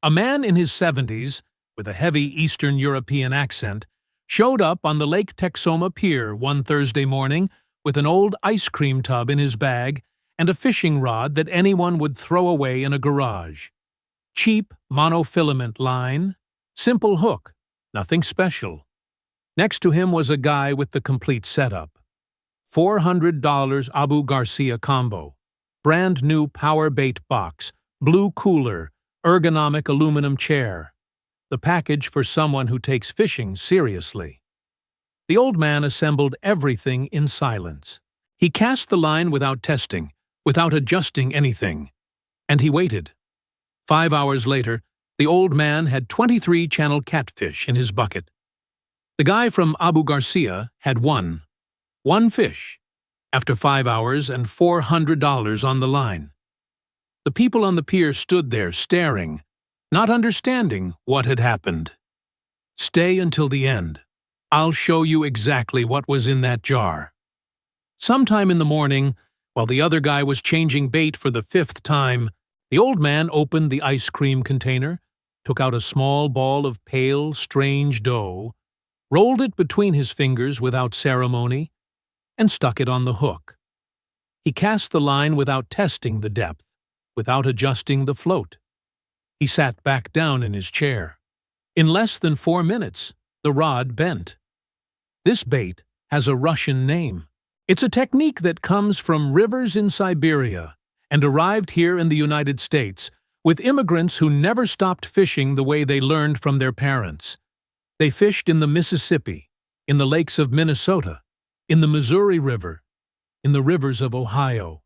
A man in his 70s, with a heavy Eastern European accent, showed up on the Lake Texoma Pier one Thursday morning with an old ice cream tub in his bag and a fishing rod that anyone would throw away in a garage. Cheap monofilament line, simple hook, nothing special. Next to him was a guy with the complete setup. $400 Abu Garcia combo, brand new power bait box, blue cooler, ergonomic aluminum chair. The package for someone who takes fishing seriously. The old man assembled everything in silence. He cast the line without testing, without adjusting anything. And he waited. 5 hours later, the old man had 23 channel catfish in his bucket. The guy from Abu Garcia had one fish, after 5 hours and $400 on the line. The people on the pier stood there staring, not understanding what had happened. Stay until the end. I'll show you exactly what was in that jar. Sometime in the morning, while the other guy was changing bait for the 5th time, the old man opened the ice cream container, took out a small ball of pale, strange dough, rolled it between his fingers without ceremony, and stuck it on the hook. He cast the line without testing the depth, without adjusting the float. He sat back down in his chair. In less than 4 minutes, the rod bent. This bait has a Russian name. It's a technique that comes from rivers in Siberia and arrived here in the United States with immigrants who never stopped fishing the way they learned from their parents. They fished in the Mississippi, in the lakes of Minnesota, in the Missouri River, in the rivers of Ohio.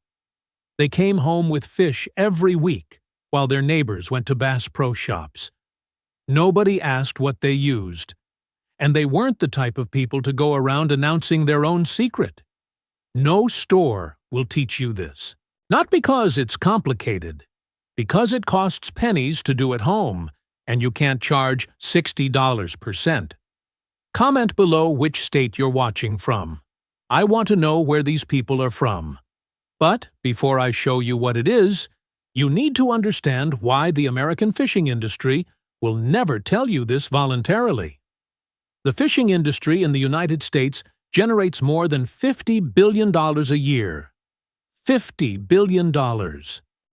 They came home with fish every week while their neighbors went to Bass Pro Shops. Nobody asked what they used, and they weren't the type of people to go around announcing their own secret. No store will teach you this. Not because it's complicated, because it costs pennies to do at home, and you can't charge $60 per cent. Comment below which state you're watching from. I want to know where these people are from. But before I show you what it is, you need to understand why the American fishing industry will never tell you this voluntarily. The fishing industry in the United States generates more than $50 billion a year. $50 billion.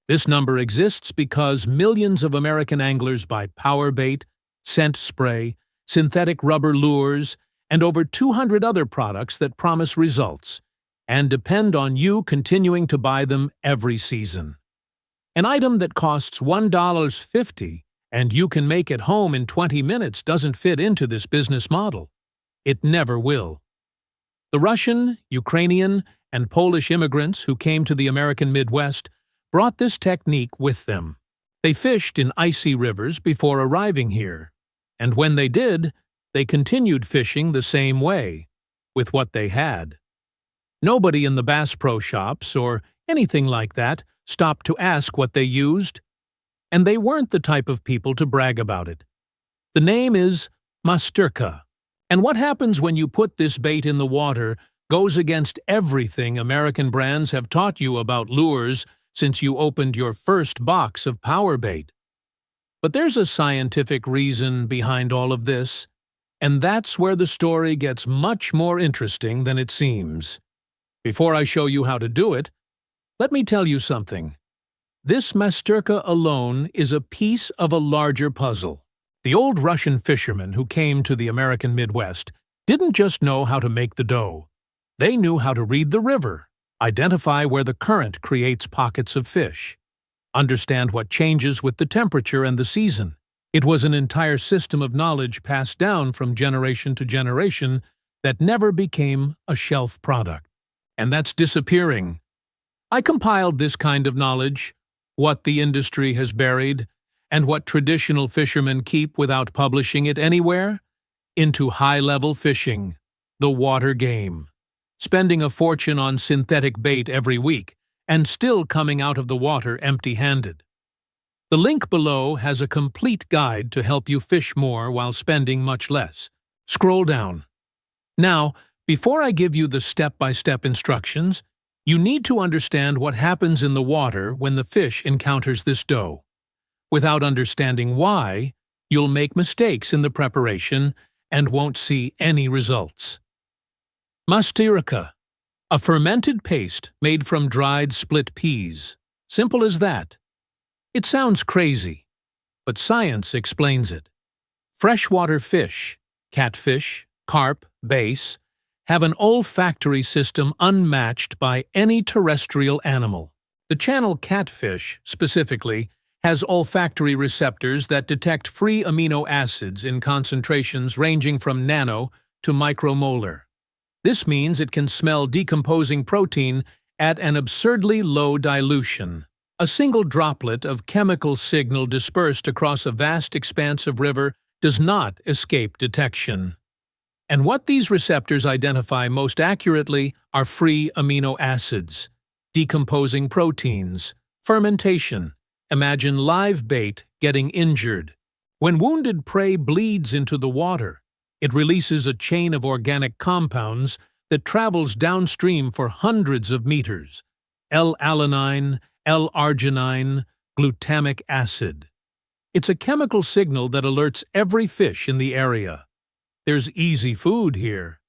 This number exists because millions of American anglers buy power bait, scent spray, synthetic rubber lures, and over 200 other products that promise results, and depend on you continuing to buy them every season. An item that costs $1.50 and you can make at home in 20 minutes doesn't fit into this business model. It never will. The Russian, Ukrainian, and Polish immigrants who came to the American Midwest brought this technique with them. They fished in icy rivers before arriving here, and when they did, they continued fishing the same way, with what they had. Nobody in the Bass Pro Shops or anything like that stopped to ask what they used, and they weren't the type of people to brag about it. The name is Masterka, and what happens when you put this bait in the water goes against everything American brands have taught you about lures since you opened your first box of power bait. But there's a scientific reason behind all of this, and that's where the story gets much more interesting than it seems. Before I show you how to do it, let me tell you something. This Masterka alone is a piece of a larger puzzle. The old Russian fishermen who came to the American Midwest didn't just know how to make the dough. They knew how to read the river, identify where the current creates pockets of fish, understand what changes with the temperature and the season. It was an entire system of knowledge passed down from generation to generation that never became a shelf product. And that's disappearing. I compiled this kind of knowledge, what the industry has buried, and what traditional fishermen keep without publishing it anywhere, into high-level fishing, the water game, spending a fortune on synthetic bait every week, and still coming out of the water empty-handed. The link below has a complete guide to help you fish more while spending much less. Scroll down. Now, before I give you the step-by-step instructions, you need to understand what happens in the water when the fish encounters this dough. Without understanding why, you'll make mistakes in the preparation and won't see any results. Mastyrka, a fermented paste made from dried split peas. Simple as that. It sounds crazy, but science explains it. Freshwater fish, catfish, carp, bass, have an olfactory system unmatched by any terrestrial animal. The channel catfish, specifically, has olfactory receptors that detect free amino acids in concentrations ranging from nano to micromolar. This means it can smell decomposing protein at an absurdly low dilution. A single droplet of chemical signal dispersed across a vast expanse of river does not escape detection. And what these receptors identify most accurately are free amino acids, decomposing proteins, fermentation. Imagine live bait getting injured. When wounded prey bleeds into the water, it releases a chain of organic compounds that travels downstream for hundreds of meters. L-alanine, L-arginine, glutamic acid. It's a chemical signal that alerts every fish in the area. There's easy food here.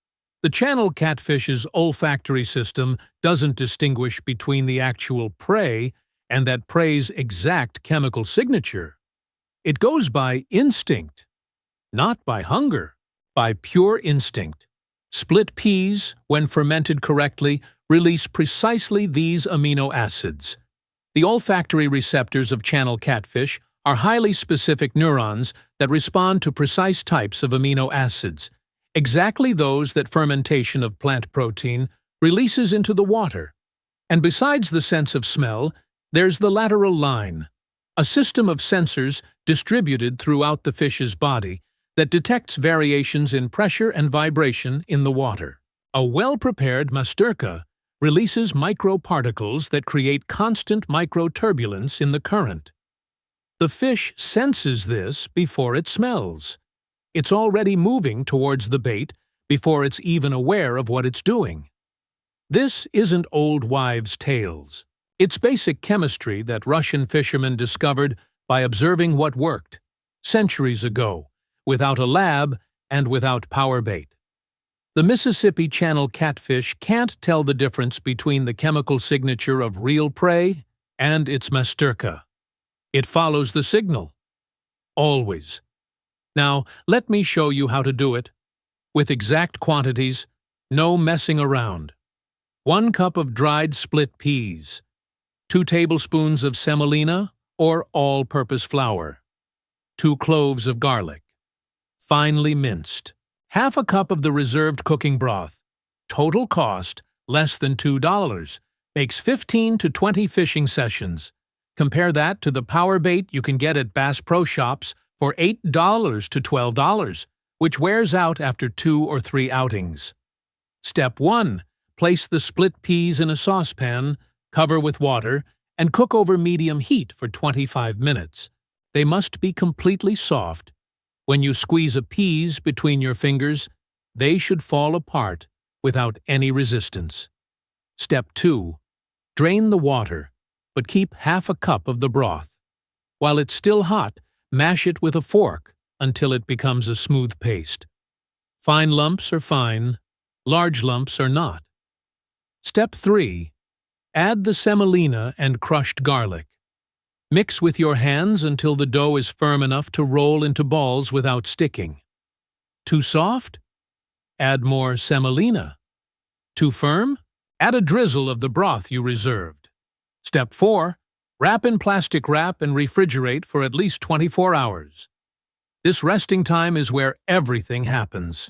The channel catfish's olfactory system doesn't distinguish between the actual prey and that prey's exact chemical signature. It goes by instinct, not by hunger, by pure instinct. Split peas, when fermented correctly, release precisely these amino acids. The olfactory receptors of channel catfish are highly specific neurons that respond to precise types of amino acids, exactly those that fermentation of plant protein releases into the water. And besides the sense of smell, there's the lateral line, a system of sensors distributed throughout the fish's body that detects variations in pressure and vibration in the water. A well-prepared mastyrka releases microparticles that create constant microturbulence in the current. The fish senses this before it smells. It's already moving towards the bait before it's even aware of what it's doing. This isn't old wives' tales. It's basic chemistry that Russian fishermen discovered by observing what worked, centuries ago, without a lab and without power bait. The Mississippi Channel catfish can't tell the difference between the chemical signature of real prey and its mastyrka. It follows the signal. Always. Now, let me show you how to do it. With exact quantities, no messing around. 1 cup of dried split peas. 2 tablespoons of semolina or all-purpose flour. 2 cloves of garlic, finely minced. Half a cup of the reserved cooking broth. Total cost, less than $2. Makes 15 to 20 fishing sessions. Compare that to the power bait you can get at Bass Pro Shops for $8 to $12, which wears out after 2 or 3 outings. Step 1. Place the split peas in a saucepan, cover with water, and cook over medium heat for 25 minutes. They must be completely soft. When you squeeze a peas between your fingers, they should fall apart without any resistance. Step 2. Drain the water, but keep half a cup of the broth. While it's still hot, mash it with a fork until it becomes a smooth paste. Fine lumps are fine, large lumps are not. Step 3. Add the semolina and crushed garlic. Mix with your hands until the dough is firm enough to roll into balls without sticking. Too soft? Add more semolina. Too firm? Add a drizzle of the broth you reserved. Step 4. Wrap in plastic wrap and refrigerate for at least 24 hours. This resting time is where everything happens.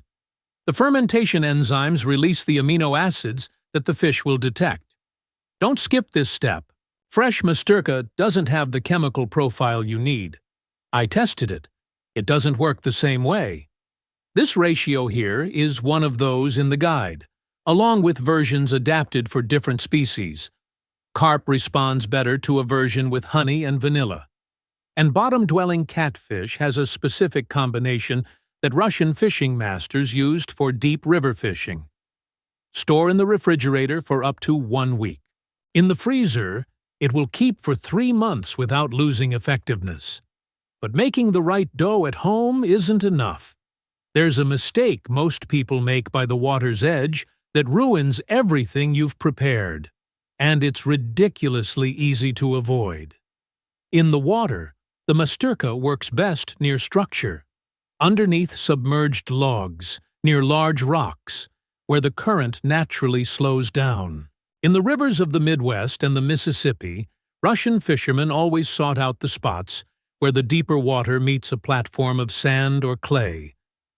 The fermentation enzymes release the amino acids that the fish will detect. Don't skip this step. Fresh mastyrka doesn't have the chemical profile you need. I tested it. It doesn't work the same way. This ratio here is one of those in the guide, along with versions adapted for different species. Carp responds better to a version with honey and vanilla. And bottom-dwelling catfish has a specific combination that Russian fishing masters used for deep river fishing. Store in the refrigerator for up to 1 week. In the freezer, It will keep for 3 months without losing effectiveness. But making the right dough at home isn't enough. There's a mistake most people make by the water's edge that ruins everything you've prepared. And it's ridiculously easy to avoid. In the water, the masturka works best near structure, underneath submerged logs, near large rocks, where the current naturally slows down. In the rivers of the Midwest and the Mississippi, Russian fishermen always sought out the spots where the deeper water meets a platform of sand or clay.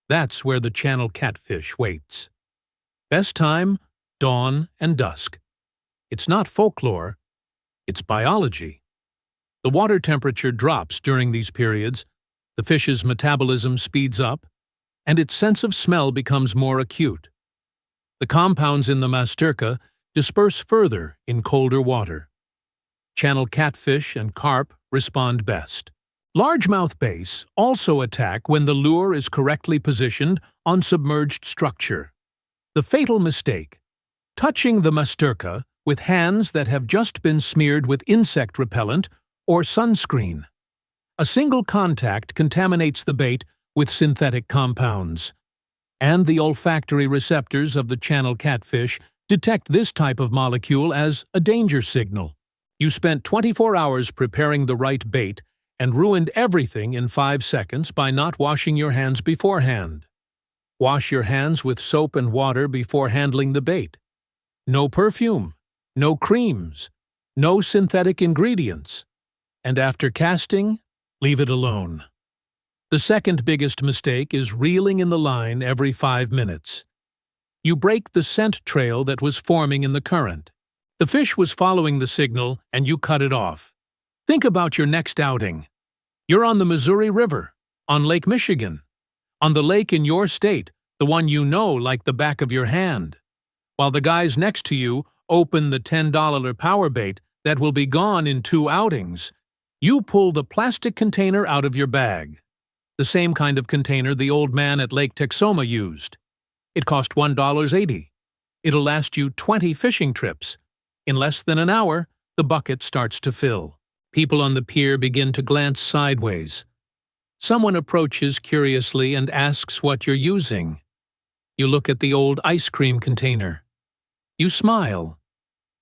That's where the channel catfish waits. Best time, dawn and dusk. It's not folklore, it's biology. The water temperature drops during these periods, the fish's metabolism speeds up, and its sense of smell becomes more acute. The compounds in the masturka disperse further in colder water. Channel catfish and carp respond best. Largemouth bass also attack when the lure is correctly positioned on submerged structure. The fatal mistake: touching the masturka with hands that have just been smeared with insect repellent or sunscreen. A single contact contaminates the bait with synthetic compounds. And the olfactory receptors of the channel catfish detect this type of molecule as a danger signal. You spent 24 hours preparing the right bait and ruined everything in 5 seconds by not washing your hands beforehand. Wash your hands with soap and water before handling the bait. No perfume, no creams, no synthetic ingredients. And after casting, leave it alone. The second biggest mistake is reeling in the line every 5 minutes. You break the scent trail that was forming in the current. The fish was following the signal and you cut it off. Think about your next outing. You're on the Missouri River, on Lake Michigan, on the lake in your state, the one you know like the back of your hand, while the guys next to you open the $10 power bait that will be gone in 2 outings. You pull the plastic container out of your bag, the same kind of container the old man at Lake Texoma used. It cost $1.80. It'll last you 20 fishing trips. In less than an hour, the bucket starts to fill. People on the pier begin to glance sideways. Someone approaches curiously and asks what you're using. You look at the old ice cream container. You smile.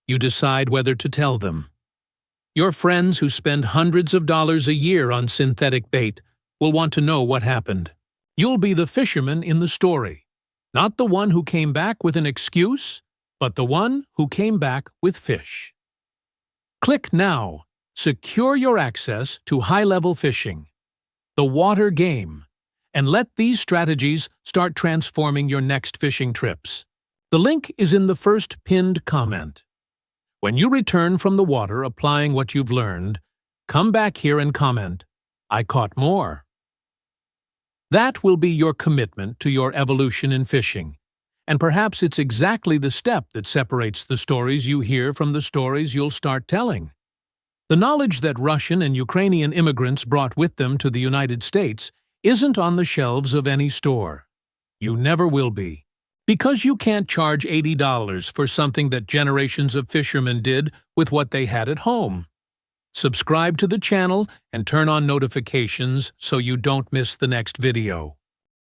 You decide whether to tell them. Your friends who spend hundreds of dollars a year on synthetic bait will want to know what happened. You'll be the fisherman in the story, not the one who came back with an excuse, but the one who came back with fish. Click now. Secure your access to high-level fishing, the water game, and let these strategies start transforming your next fishing trips. The link is in the first pinned comment. When you return from the water applying what you've learned, come back here and comment, "I caught more." That will be your commitment to your evolution in fishing, and perhaps it's exactly the step that separates the stories you hear from the stories you'll start telling. The knowledge that Russian and Ukrainian immigrants brought with them to the United States isn't on the shelves of any store. You never will be. Because you can't charge $80 for something that generations of fishermen did with what they had at home. Subscribe to the channel and turn on notifications so you don't miss the next video.